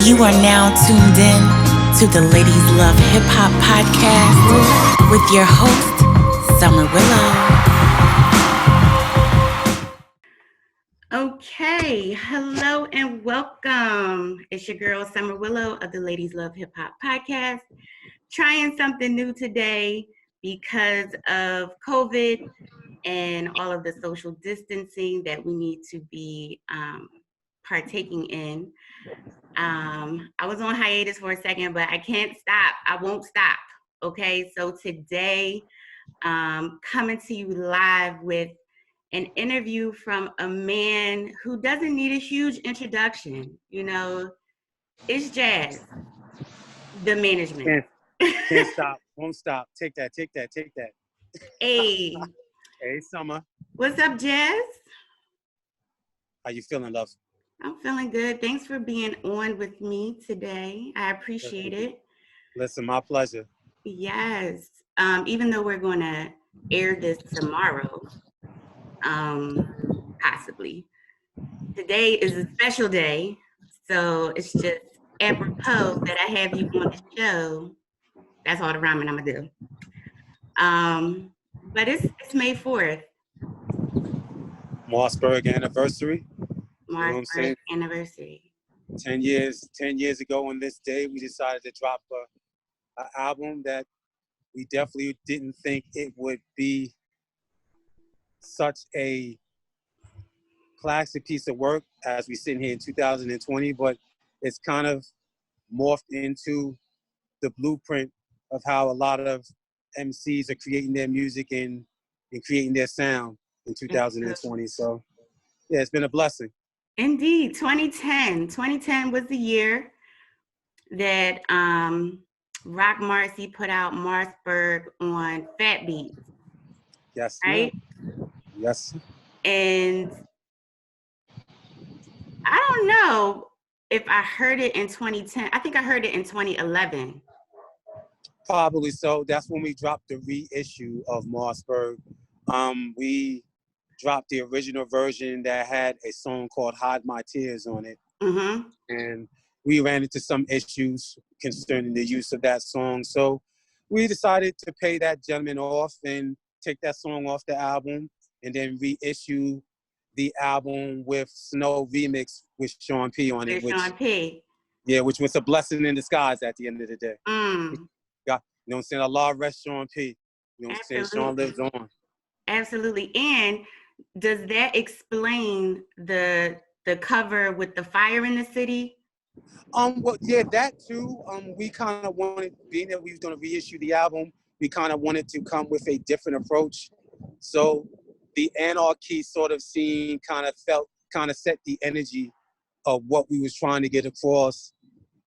You are now tuned in to the Ladies Love Hip Hop podcast with your host, Summer Willow. Okay, hello and welcome. It's your girl, Summer Willow of the Ladies Love Hip Hop podcast. Trying something new today because of COVID and all of the social distancing that we need to be partaking in. I was on hiatus for a second, but I can't stop. I won't stop. Okay, so today, coming to you live with an interview from a man who doesn't need a huge introduction. You know, it's Jazz, the management. Can't stop, won't stop. Take that. Hey. Hey, Summer. What's up, Jazz? How you feeling, love? I'm feeling good. Thanks for being on with me today. I appreciate it. Listen, my pleasure. Yes. Even though we're going to air this tomorrow, possibly. Today is a special day, so it's just apropos that I have you on the show. That's all the rhyming I'm going to do. But it's May 4th. Marcberg anniversary. Marcberg anniversary. 10 years ago on this day, we decided to drop an album that we definitely didn't think it would be such a classic piece of work as we sit here in 2020, but it's kind of morphed into the blueprint of how a lot of MCs are creating their music and creating their sound in 2020. So, yeah, it's been a blessing. Indeed, 2010 was the year that Rock Marcy put out Marcberg on Fat Beats. Yes. Right? Yes. And I don't know if I heard it in 2010. I think I heard it in 2011. Probably so. That's when we dropped the reissue of Marcberg. We dropped the original version that had a song called Hide My Tears on it. Mm-hmm. And we ran into some issues concerning the use of that song. So we decided to pay that gentleman off and take that song off the album and then reissue the album with Snow Remix with Sean P on it. Sean P. Yeah, which was a blessing in disguise at the end of the day. Mm. You know what I'm saying? Allah rest Sean P. You know what I'm saying? Sean lives on. Absolutely. And does that explain the cover with the fire in the city? Well, yeah, that too. We kind of wanted, being that we was going to reissue the album, we kind of wanted to come with a different approach. So the anarchy sort of scene kind of set the energy of what we was trying to get across.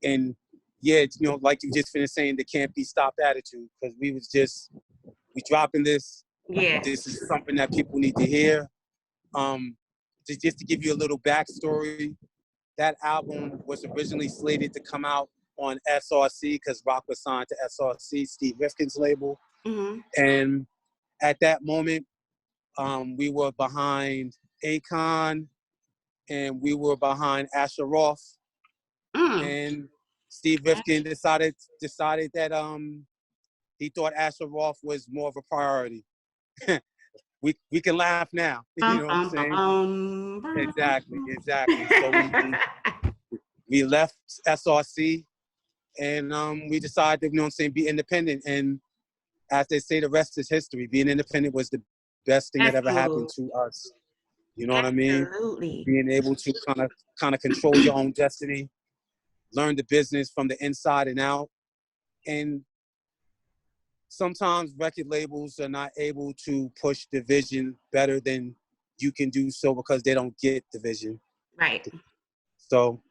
And yeah, you know, like you just finished saying, the can't be stopped attitude, because we dropping this. Yeah. This is something that people need to hear. Just to give you a little backstory, that album was originally slated to come out on SRC because Rock was signed to SRC, Steve Rifkin's label. Mm-hmm. And at that moment, we were behind Akon and we were behind Asher Roth. And Steve Rifkin decided that he thought Asher Roth was more of a priority. we can laugh now. You know what I'm saying? Exactly. So we left SRC and we decided, you know what I'm saying, be independent. And as they say, the rest is history. Being independent was the best thing that ever happened to us. You know what I mean? Absolutely. Being able to kind of control your own destiny, learn the business from the inside and out. And sometimes record labels are not able to push the vision better than you can do so because they don't get the vision. Right. So,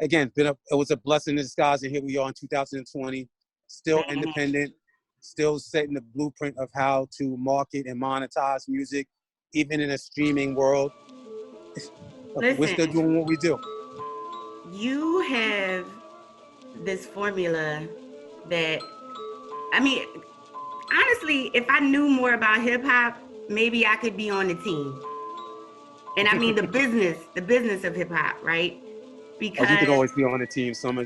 again, it was a blessing in disguise, and here we are in 2020, still independent, still setting the blueprint of how to market and monetize music, even in a streaming world. Listen, we're still doing what we do. You have this formula that, I mean, honestly, if I knew more about hip hop, maybe I could be on the team. And I mean the business of hip hop, right? because you can always be on the team. Summer,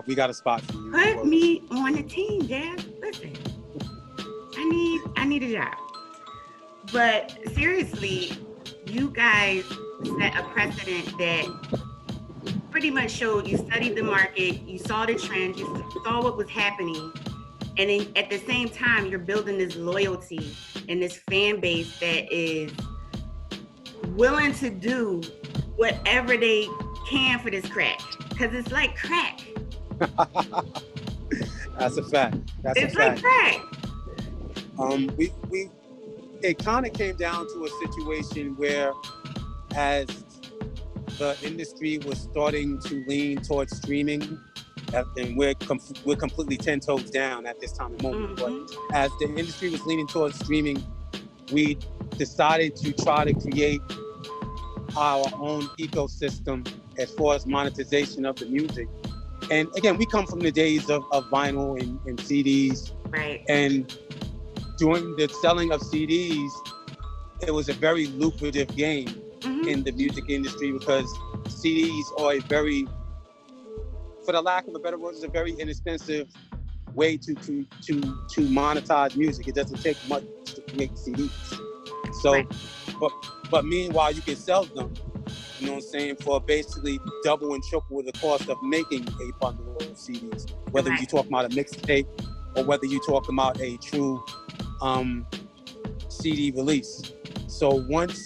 we got a spot for you. Put me on the team, Jazz. Listen, I need a job. But seriously, you guys set a precedent that pretty much showed you studied the market, you saw the trends, you saw what was happening, and then at the same time, you're building this loyalty and this fan base that is willing to do whatever they can for this crack, because it's like crack. That's a fact. That's it's a fact. Like crack. It kind of came down to a situation where, as the industry was starting to lean towards streaming, and we're completely 10 toes down at this time and moment. Mm-hmm. But as the industry was leaning towards streaming, we decided to try to create our own ecosystem as far as monetization of the music. And again, we come from the days of vinyl and CDs. Right. And during the selling of CDs, it was a very lucrative game in the music industry, because CDs are a very, for the lack of a better word, is a very inexpensive way to monetize music. It doesn't take much to create CDs. So, right. but meanwhile, you can sell them, you know what I'm saying, for basically double and triple the cost of making a bundle of CDs. Whether you talk about a mixtape or whether you talk about a true CD release. So once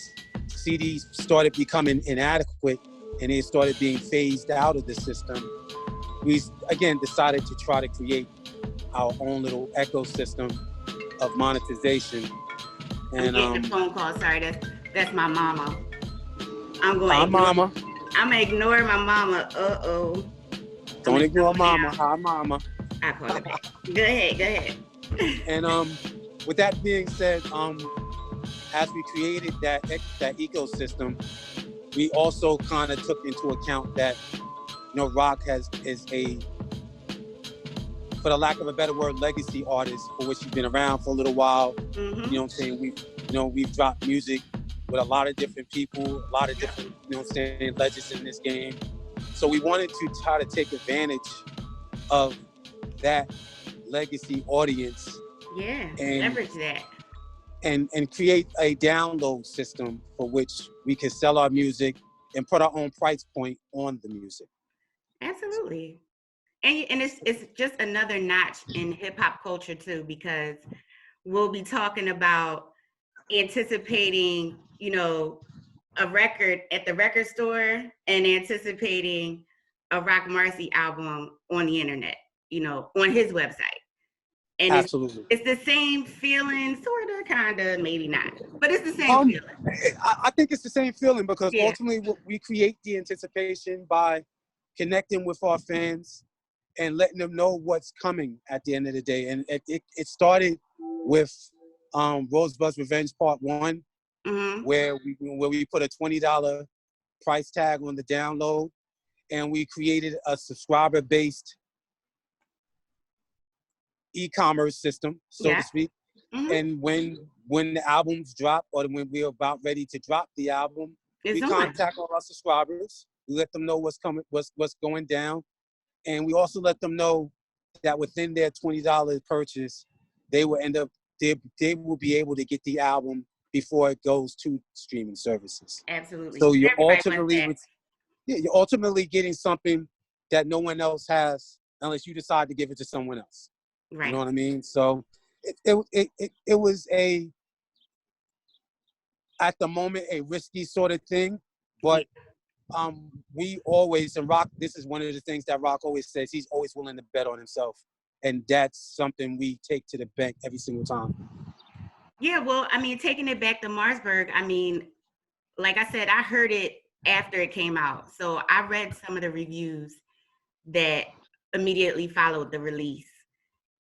CDs started becoming inadequate and they started being phased out of the system, we again decided to try to create our own little ecosystem of monetization. And I'm getting a phone call. Sorry, that's my mama. I'm going. Hi, mama. I'm gonna ignore my mama. Don't ignore mama. Hi, mama. I call it back. Go ahead. And with that being said, as we created that ecosystem, we also kind of took into account that, you know, rock is a, for the lack of a better word, legacy artist, for which he's been around for a little while. You know what I'm saying? We've dropped music with a lot of different people, a lot of different, you know what I'm saying, legends in this game. So we wanted to try to take advantage of that legacy audience. Yeah, leverage that. And create a download system for which we can sell our music and put our own price point on the music. Absolutely. And it's just another notch in hip hop culture too, because we'll be talking about anticipating, you know, a record at the record store and anticipating a Rock Marcy album on the internet, you know, on his website. And absolutely, it's the same feeling, sort of, kind of, maybe not, but it's the same feeling. I think it's the same feeling, because ultimately we create the anticipation by connecting with our fans and letting them know what's coming at the end of the day. And it started with Rosebud's Revenge Part 1, where we put a $20 price tag on the download, and we created a subscriber-based e-commerce system, so to speak. And when the albums drop, or when we're about ready to drop the album, we contact all our subscribers. We let them know what's coming, what's going down, and we also let them know that within their $20 purchase, they will be able to get the album before it goes to streaming services. Absolutely. So you're ultimately getting something that no one else has, unless you decide to give it to someone else. Right. You know what I mean? So it was at the moment a risky sort of thing, but we always, and Rock, this is one of the things that Rock always says, he's always willing to bet on himself, and that's something we take to the bank every single time. Yeah, well, I mean, taking it back to Marcberg, I mean, like I said, I heard it after it came out, so I read some of the reviews that immediately followed the release.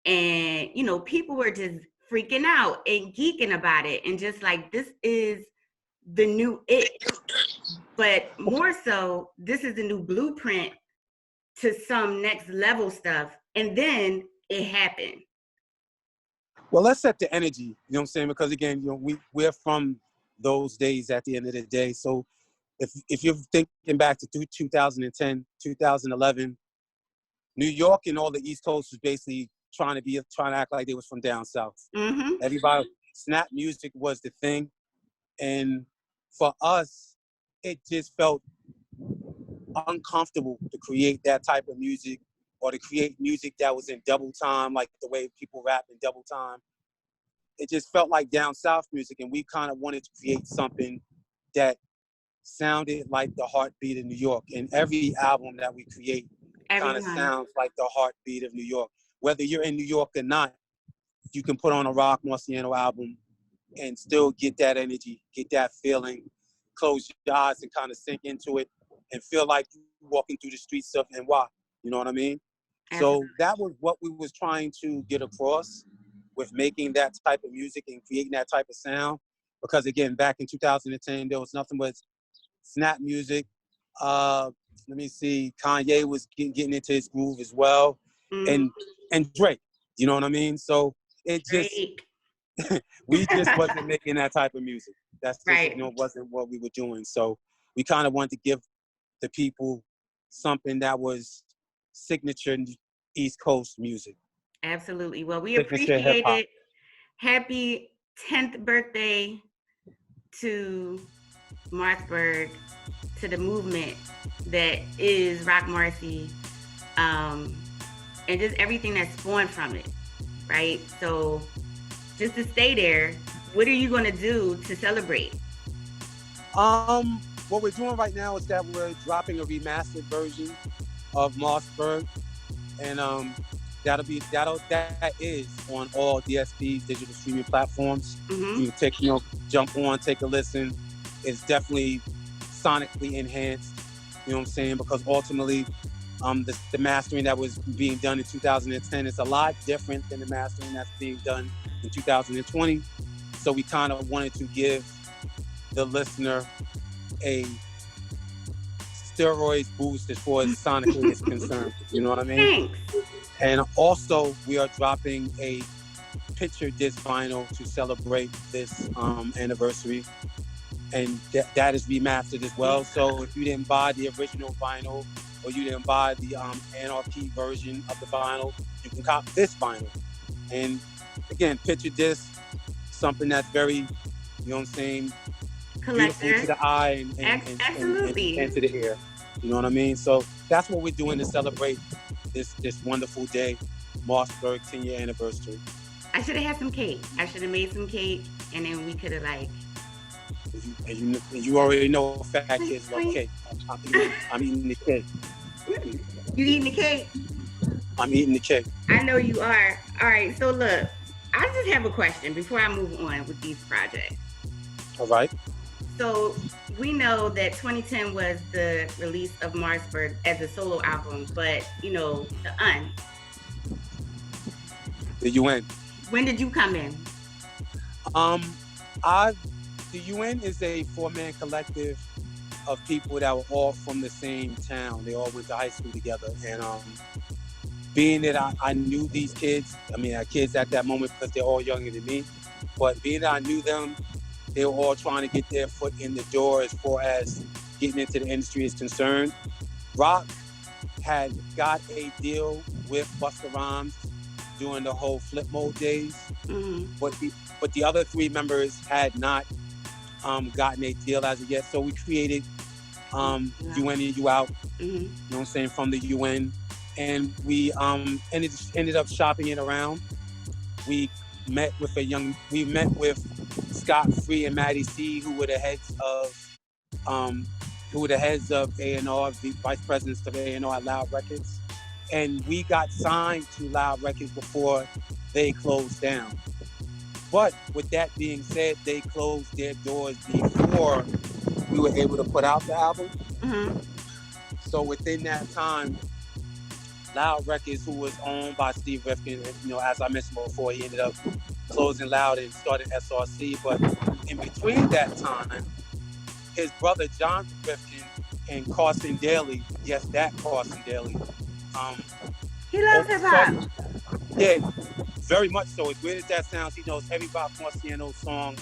And, you know, people were just freaking out and geeking about it, and just like, this is the new it. But more so, this is the new blueprint to some next level stuff. And then it happened. Well, let's set the energy, you know what I'm saying? Because again, you know, we're from those days at the end of the day. So if you're thinking back to 2010, 2011, New York and all the East Coast was basically trying to act like they was from down south. Mm-hmm. Everybody, snap music was the thing, and for us, it just felt uncomfortable to create that type of music, or to create music that was in double time, like the way people rap in double time. It just felt like down south music, and we kind of wanted to create something that sounded like the heartbeat of New York. And every album that we create kind of sounds like the heartbeat of New York. Whether you're in New York or not, you can put on a rock Marciano album and still get that energy, get that feeling, close your eyes and kind of sink into it and feel like you're walking through the streets of NY. You know what I mean? So that was what we was trying to get across with making that type of music and creating that type of sound. Because again, back in 2010, there was nothing but snap music. Let me see, Kanye was getting into his groove as well, and Drake. You know what I mean? So it just we just wasn't making that type of music. That's just wasn't what we were doing. So we kind of wanted to give the people something that was signature East Coast music. Absolutely. Well, we appreciate it. Happy 10th birthday to Marcberg, to the movement that is Rock Marcy, and just everything that's spawned from it, right? So just to stay there, what are you going to do to celebrate? What we're doing right now is that we're dropping a remastered version of Marcberg, and that is on all DSPs, digital streaming platforms. You can jump on, take a listen. It's definitely sonically enhanced, you know what I'm saying? Because ultimately, the mastering that was being done in 2010 is a lot different than the mastering that's being done in 2020. So we kind of wanted to give the listener a steroids boost as far as sonically is concerned. You know what I mean? Thanks. And also, we are dropping a picture disc vinyl to celebrate this anniversary. And that is remastered as well. So if you didn't buy the original vinyl, or you didn't buy the Anarchy version of the vinyl, you can cop this vinyl. And again, picture disc, something that's very, you know what I'm saying, beautiful to the eye and to the ear. You know what I mean? So that's what we're doing to celebrate this wonderful day, Marcberg 10-year anniversary. I should have had some cake. I should have made some cake, and then we could have you already know fat kids love cake. I'm eating the cake. You eating the cake? I'm eating the cake. I know you are. All right, so look, I just have a question before I move on with these projects. All right. So we know that 2010 was the release of Marcberg as a solo album, but the The UN. When did you come in? The UN is a 4-man collective of people that were all from the same town. They all went to high school together. And being that I knew these kids, kids at that moment because they're all younger than me, but being that I knew them, they were all trying to get their foot in the door as far as getting into the industry is concerned. Rock had got a deal with Busta Rhymes during the whole Flip Mode days, but the other 3 members had not gotten a deal as of yet. So we created UN and You Out, you know what I'm saying, from the UN. And we ended up shopping it around. We met with Scott Free and Maddie C, who were the heads of A&R, the vice presidents of A&R at Loud Records. And we got signed to Loud Records before they closed down. But with that being said, they closed their doors before we were able to put out the album. So within that time, Loud Records, who was owned by Steve Rifkin, and, as I mentioned before, he ended up closing Loud and started SRC. But in between that time, his brother John Rifkin and Carson Daly, yes, that Carson Daly. He loves hip hop. Yeah, very much so. As weird as that sounds, he knows every Bob Marciano song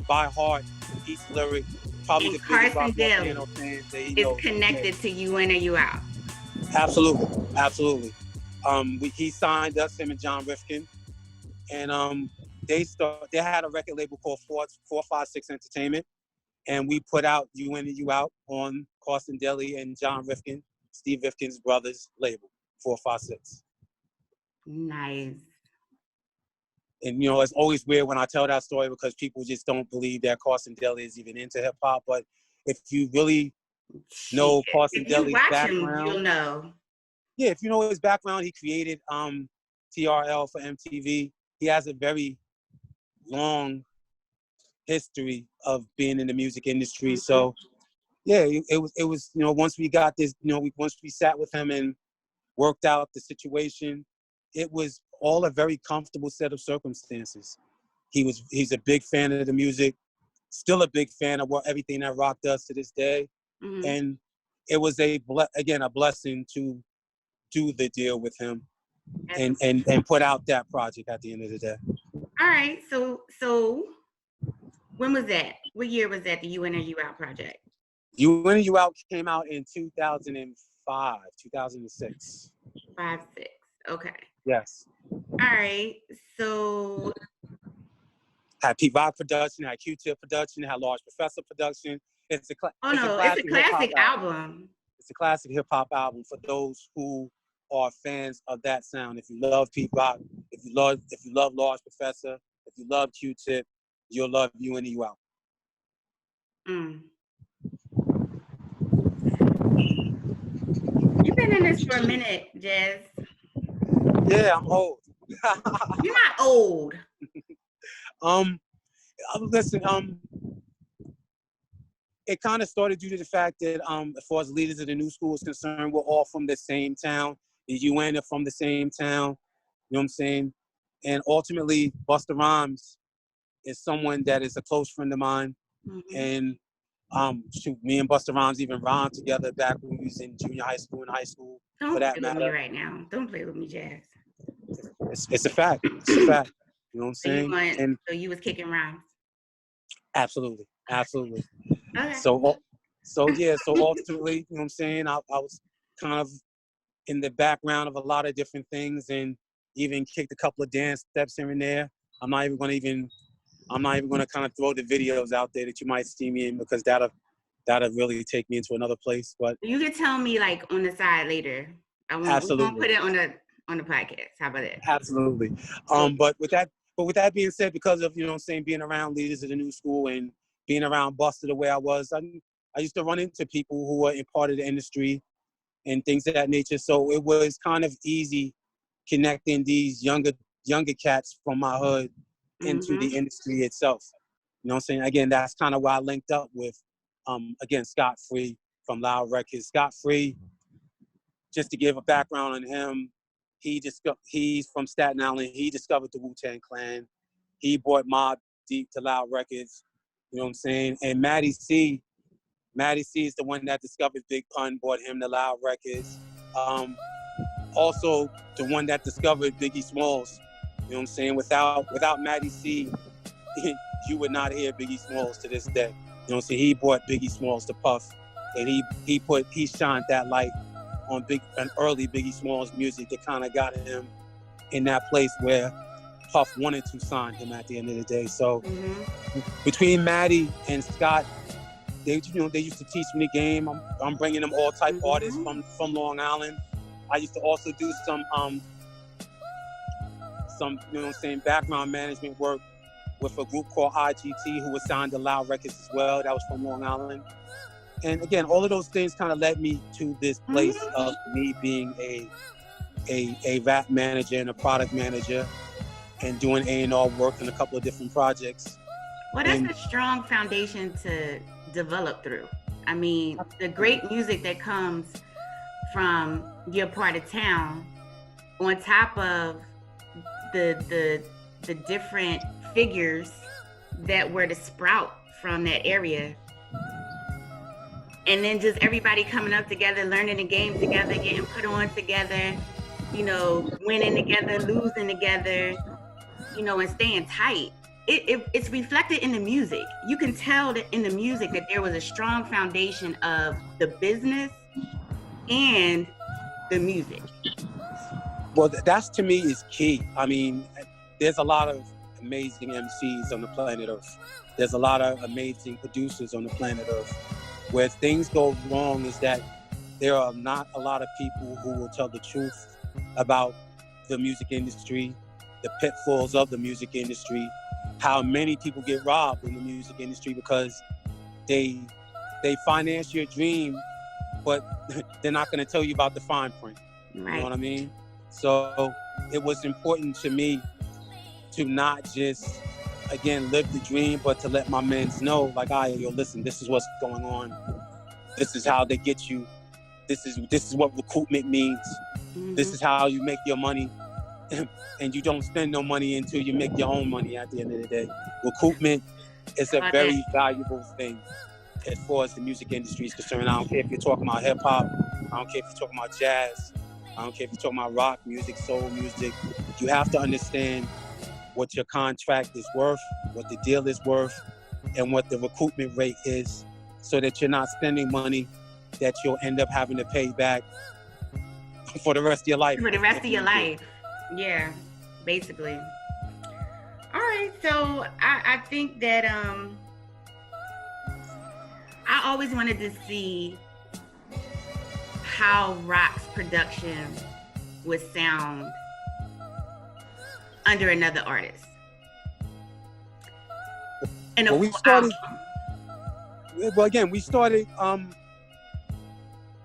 by heart, each lyric, probably And the biggest Carson rock Daly piano fan that he is knows. connected to You In or You Out. Absolutely, absolutely. He signed us, him and John Rifkin, and they had a record label called 456 Entertainment, and we put out You In and You Out on Carson Daly and John Rifkin, Steve Rifkin's brothers' label, 456. Nice. And you know, it's always weird when I tell that story because people just don't believe that Carson Daly is even into hip hop. But if you really know Carson Daly's background, him, you'll know. Yeah, if you know his background, he created TRL for MTV. He has a very long history of being in the music industry. Mm-hmm. So yeah, it was you know, once we got this, you know, once we sat with him and worked out the situation, it was all a very comfortable set of circumstances. He's a big fan of the music, still a big fan of everything that rock does to this day. Mm-hmm. And it was again a blessing to do the deal with him and put out that project at the end of the day. All right, so when was that? What year was that, the You In or You Out project? You In or You Out came out in 2005, 2006. 5, 6. Okay. Yes. All right. So had Pete Rock production, had Q-Tip production, had Large Professor production. It's a classic album. It's a classic hip hop album for those who are fans of that sound. If you love Pete Rock, if you love Large Professor, if you love Q-Tip, you'll love You In or You Out. Mm. You've been in this for a minute, Jazz. Yeah, I'm old. You're not old. Listen, it kind of started due to the fact that as far as leaders of the new school is concerned, we're all from the same town. The UN are from the same town. You know what I'm saying? And ultimately, Busta Rhymes is someone that is a close friend of mine. Mm-hmm. And me and Busta Rhymes even rhymed together back when we was in junior high school and high school. Don't for that play matter. with me right now. Don't play with me, Jazz. It's a fact. It's a fact. You know what I'm saying? So you was kicking rhymes? Absolutely. Absolutely. Okay. So ultimately, you know what I'm saying? I was kind of in the background of a lot of different things and even kicked a couple of dance steps here and there. I'm not even going to kind of throw the videos out there that you might see me in because that'll really take me into another place. But you can tell me like on the side later. Absolutely. We won't put it on the podcast. How about that? Absolutely. But with that being said, because of, you know what I'm saying, being around leaders of the new school and being around Busta the way I was, I used to run into people who were in part of the industry and things of that nature. So it was kind of easy connecting these younger cats from my hood into the industry itself. You know what I'm saying? Again, that's kind of why I linked up with, again, Scott Free from Loud Records. Scott Free, just to give a background on him, he's from Staten Island. He discovered the Wu-Tang Clan. He brought Mobb Deep to Loud Records. You know what I'm saying? And Matty C is the one that discovered Big Pun, brought him to Loud Records. Also, the one that discovered Biggie Smalls. You know what I'm saying? Without Matty C, you would not hear Biggie Smalls to this day. You know what I'm saying? He brought Biggie Smalls to Puff, and he shined that light on early Biggie Smalls music that kind of got him in that place where Puff wanted to sign him at the end of the day. So between Matty and Scott, they used to teach me the game. I'm bringing them all type artists from Long Island. I used to also do some you know what I'm saying, background management work with a group called IGT who was signed to Loud Records as well. That was from Long Island. And again, all of those things kind of led me to this place of me being a rap manager and a product manager and doing A&R work in a couple of different projects. Well, that's a strong foundation to develop through. I mean, the great music that comes from your part of town, on top of the different figures that were to sprout from that area. And then just everybody coming up together, learning the game together, getting put on together, you know, winning together, losing together, you know, and staying tight. it's reflected in the music. You can tell that in the music that there was a strong foundation of the business and the music. Well, that's to me is key. I mean, there's a lot of amazing MCs on the planet Earth. There's a lot of amazing producers on the planet Earth. Where things go wrong is that there are not a lot of people who will tell the truth about the music industry, the pitfalls of the music industry, how many people get robbed in the music industry because they finance your dream, but they're not going to tell you about the fine print. Right. You know what I mean? So it was important to me to not just, again, live the dream, but to let my mans know, like, all right, yo, listen, this is what's going on. This is how they get you. This is what recruitment means. Mm-hmm. This is how you make your money. And you don't spend no money until you make your own money at the end of the day. Recruitment is a very valuable thing as far as the music industry is concerned. I don't care if you're talking about hip hop. I don't care if you're talking about jazz. I don't care if you're talking about rock music, soul music. You have to understand what your contract is worth, what the deal is worth, and what the recruitment rate is, so that you're not spending money that you'll end up having to pay back for the rest of your life. For the rest of your life. Yeah, basically. All right, so I think that I always wanted to see how Rock's production would sound under another artist. And well, we started,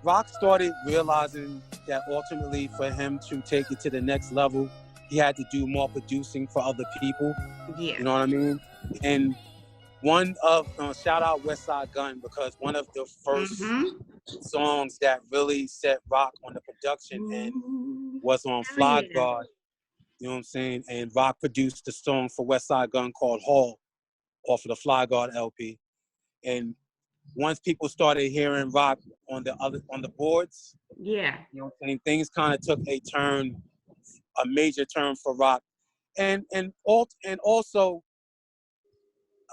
Rock started realizing that ultimately for him to take it to the next level, he had to do more producing for other people. Yeah. You know what I mean? And one of, shout out Westside Gun, because one of the first songs that really set Rock on the production end was on Fly Guard. You know what I'm saying? And Rock produced a song for Westside Gun called Hall off of the Fly Guard LP. And once people started hearing Rock on the boards, you know what I'm saying, things kind of took a major turn for Rock. And also,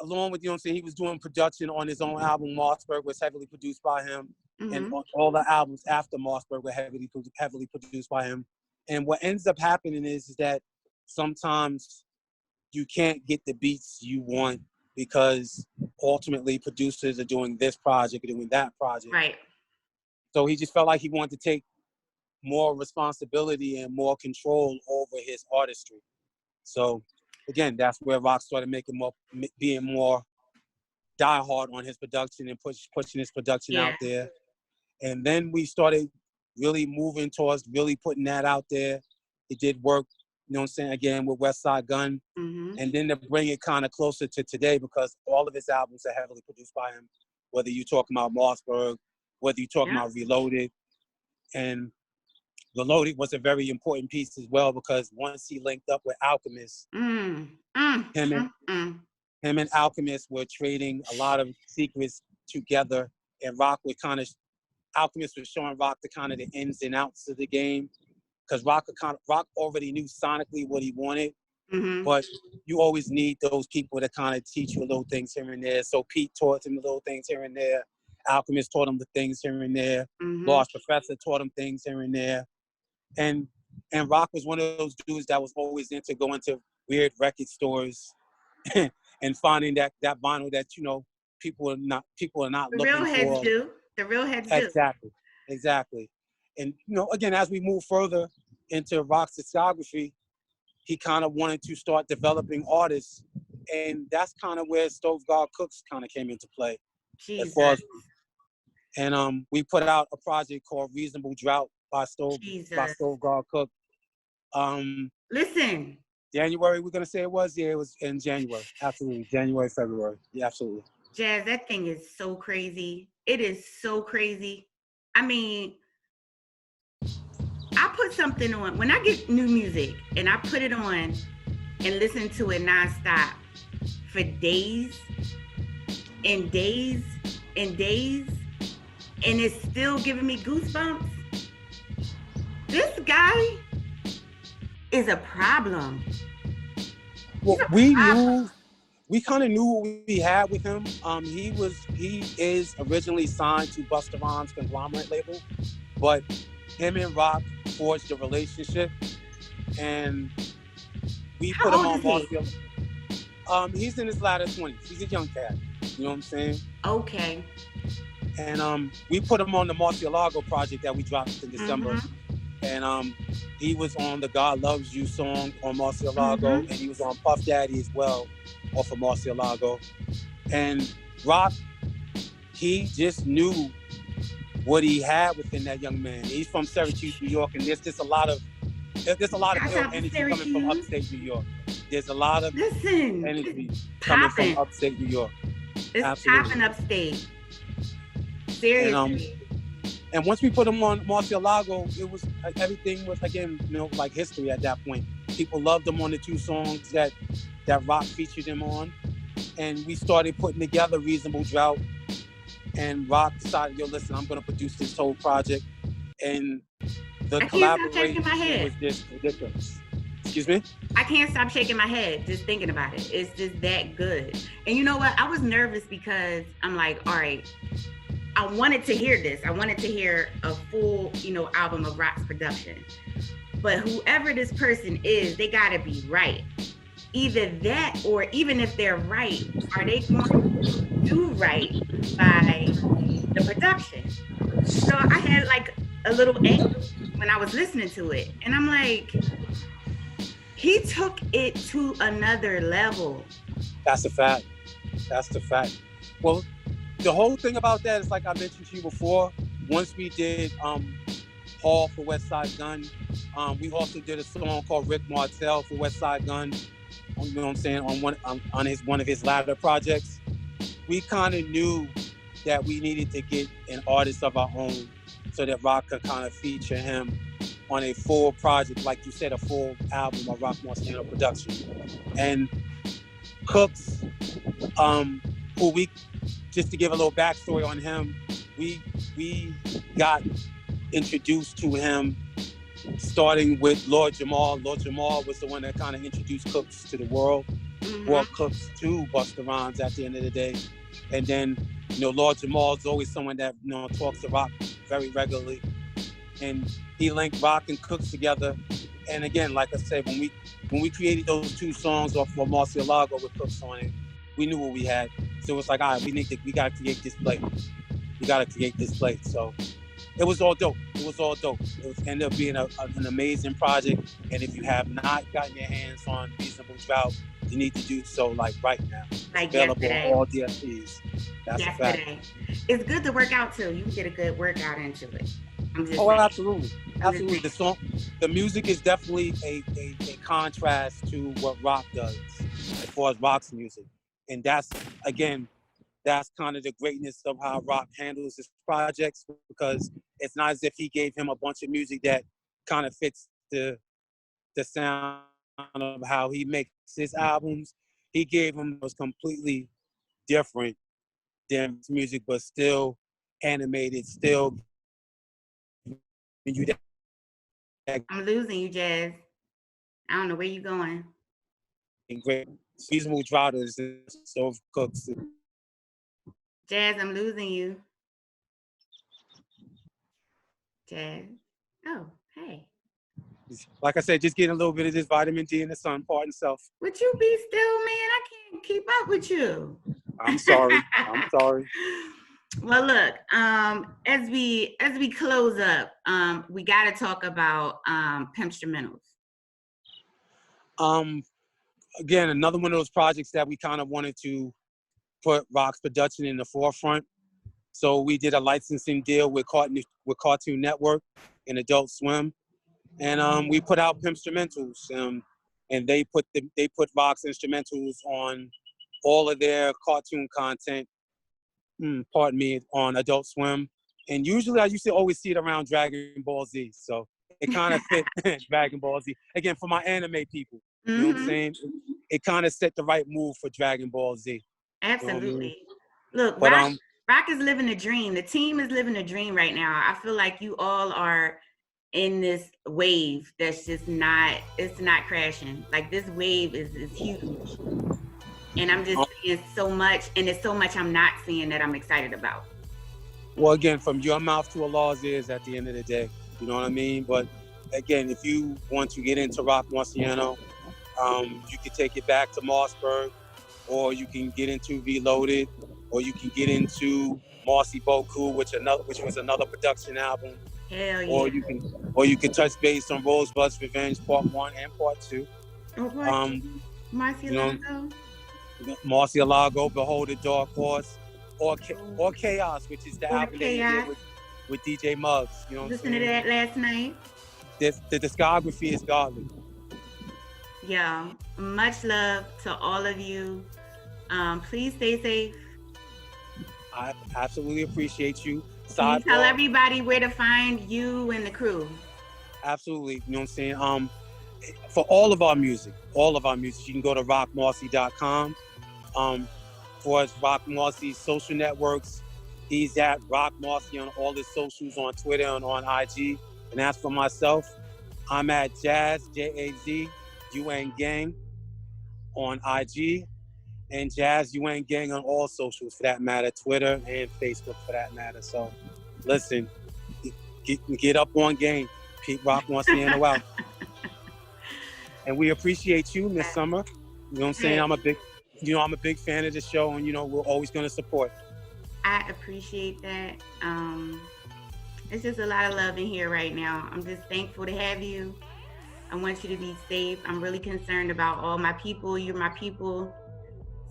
along with, you know what I'm saying, he was doing production on his own album. Marcberg was heavily produced by him. And all the albums after Marcberg were heavily produced by him. And what ends up happening is that sometimes you can't get the beats you want because ultimately producers are doing this project or doing that project. Right. So he just felt like he wanted to take more responsibility and more control over his artistry. So again, that's where Rock started being more diehard on his production and pushing his production out there. And then we started really moving towards really putting that out there. It did work, you know what I'm saying, again with Westside Gun. And then to bring it kind of closer to today, because all of his albums are heavily produced by him, whether you're talking about Marcberg, whether you're talking about Reloaded. And Reloaded was a very important piece as well, because once he linked up with Alchemist, him and Alchemist were trading a lot of secrets together, and Alchemist was showing Rock the kind of the ins and outs of the game, because Rock already knew sonically what he wanted, but you always need those people to kind of teach you little things here and there. So Pete taught him the little things here and there. Alchemist taught him the things here and there. Lost Professor taught him things here and there. And Rock was one of those dudes that was always into going to weird record stores and finding that vinyl that, you know, people are not looking for. The real heads do. Exactly. And, you know, again, as we move further into Rock's discography, he kind of wanted to start developing artists. And that's kind of where Stove God Cooks kind of came into play. And we put out a project called Reasonable Drought by Stove God Cook. Listen. January, we're going to say it was? Yeah, it was in January. Absolutely. January, February. Yeah, absolutely. Jazz, that thing is so crazy. It is so crazy. I mean, I put something on. When I get new music and I put it on and listen to it nonstop for days and days and days, and it's still giving me goosebumps, this guy is a problem. Well, we knew we kind of knew what we had with him. He is originally signed to Busta Rhymes' conglomerate label, but him and Rock forged a relationship, and we put him on Marciano. He's in his latter 20s. He's a young cat. You know what I'm saying? Okay. And we put him on the Marciano project that we dropped in December. And he was on the God Loves You song on Marciano, and he was on Puff Daddy as well off of Marciano. And Rock, he just knew what he had within that young man. He's from Syracuse, New York, and there's a lot of ill energy coming from upstate New York. There's a lot of energy coming from upstate New York. It's popping upstate. Seriously. And once we put him on Marciano, it was everything was again, like history at that point. People loved him on the 2 songs that Rock featured him on, and we started putting together Reasonable Drought. And Rock decided, yo, listen, I'm gonna produce this whole project, and the collaboration was just ridiculous. Excuse me? I can't stop shaking my head just thinking about it. It's just that good. And you know what? I was nervous because I'm like, all right, I wanted to hear this. I wanted to hear a full, album of Rock's production. But whoever this person is, they gotta be right. Either that, or even if they're right, are they going to do right by the production? So I had like a little angst when I was listening to it. And I'm like, he took it to another level. That's a fact. That's the fact. Well, the whole thing about that is, like I mentioned to you before, once we did Hall for West Side Gun, we also did a song called Rick Martel for West Side Gun, you know what I'm saying, on one of his latter projects. We kind of knew that we needed to get an artist of our own so that Rock could kind of feature him on a full project, like you said, a full album of Rock Marciano production. And Cooks, who we, just to give a little backstory on him, we got introduced to him starting with Lord Jamal. Lord Jamal was the one that kind of introduced Cooks to the world, brought Cooks to Busta Rhymes at the end of the day. And then, Lord Jamal is always someone that, talks to Rock very regularly. And he linked Rock and Cooks together. And again, like I said, when we created those 2 songs off of Marciano with Cooks on it, we knew what we had. So it's like, all right, we gotta create this plate. We gotta create this plate. So it was all dope. It ended up being an amazing project. And if you have not gotten your hands on Reasonable Drought, you need to do so right now. Like available yesterday. On all DSPs. That's a fact. It's good to work out too. You can get a good workout into it. Absolutely. The music is definitely a contrast to what Rock does as far as Rock's music. And that's kind of the greatness of how Rock handles his projects, because it's not as if he gave him a bunch of music that kind of fits the sound of how he makes his albums. He gave him was completely different than his music, but still animated, still. I'm losing you, Jazz. I don't know where you're going. Great. Reasonable Drought is so Cooks. Jazz, I'm losing you. Jazz. Oh, hey. Like I said, just getting a little bit of this vitamin D in the sun, pardon self. Would you be still, man? I can't keep up with you. I'm sorry. Well, look, as we close up, we got to talk about Pimpstrumentals. Again, another one of those projects that we kind of wanted to put Rock's production in the forefront. So we did a licensing deal with Cartoon Network and Adult Swim, and we put out Pimpstrumentals, and they put Rock's instrumentals on all of their cartoon content. On Adult Swim. And usually I used to always see it around Dragon Ball Z. So it kind of fit Dragon Ball Z. Again, for my anime people, you know what I'm saying? It kind of set the right move for Dragon Ball Z. Absolutely. You know what I mean? Look, but, Rock is living a dream. The team is living a dream right now. I feel like you all are in this wave that's just it's not crashing. Like, this wave is huge. And I'm just seeing so much, and there's so much I'm not seeing that I'm excited about. Well, again, from your mouth to Allah's ears at the end of the day, you know what I mean? But again, if you want to get into rock Marciano, you can take it back to Marcberg, or you can get into Reloaded, or you can get into Marcy Boku, which was another production album. Hell yeah. Or you can touch base on Rosebud's Revenge Part 1 and Part 2. Oh, Part 2. Marciano. Marciano, Behold the Dark Horse, or Chaos, which is the album that he did with DJ Muggs. You know what I'm saying? Listened to that last night. The discography is godly. Yeah. Much love to all of you. Please stay safe. I absolutely appreciate you. Can you tell everybody where to find you and the crew? Absolutely. You know what I'm saying? For all of our music, you can go to rockmarcy.com. For his Rock Marcy social networks, he's at Rock Marcy on all his socials, on Twitter and on IG. And as for myself, I'm at Jazz, J-A-Z-U-N Gang on IG, and Jazz UN Gang on all socials for that matter, Twitter and Facebook for that matter. So listen, get up on game. Keep Rock Marciano out. And we appreciate you, Miss Summer. You know what I'm saying? I'm a big fan of the show, and we're always going to support. I appreciate that. It's just a lot of love in here right now. I'm just thankful to have you. I want you to be safe. I'm really concerned about all my people. You're my people.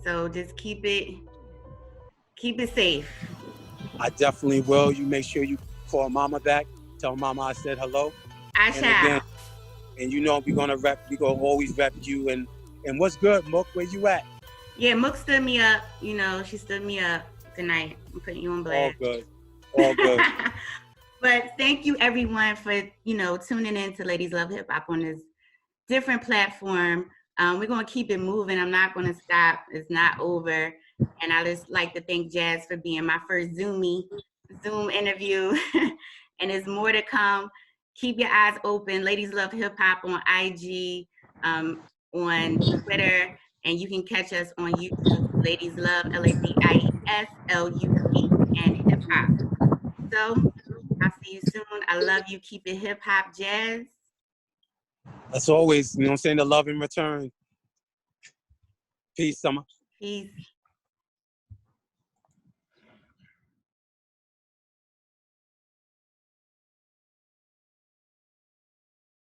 So just keep it safe. I definitely will. You make sure you call Mama back. Tell Mama I said hello. I shall. And we're gonna always rep you. And what's good, Mook? Where you at? Yeah, Mook stood me up. She stood me up tonight. I'm putting you on blast. All good. But thank you everyone for, tuning in to Ladies Love Hip Hop on this different platform. We're going to keep it moving. I'm not going to stop. It's not over. And I just like to thank Jazz for being my first Zoom interview. And there's more to come. Keep your eyes open. Ladies Love Hip Hop on IG, on Twitter, and you can catch us on YouTube. Ladies Love, LADIESLUV, and Hip Hop. So I'll see you soon. I love you. Keep it hip hop, Jazz. As always, the love in return. Peace, Summer. Peace.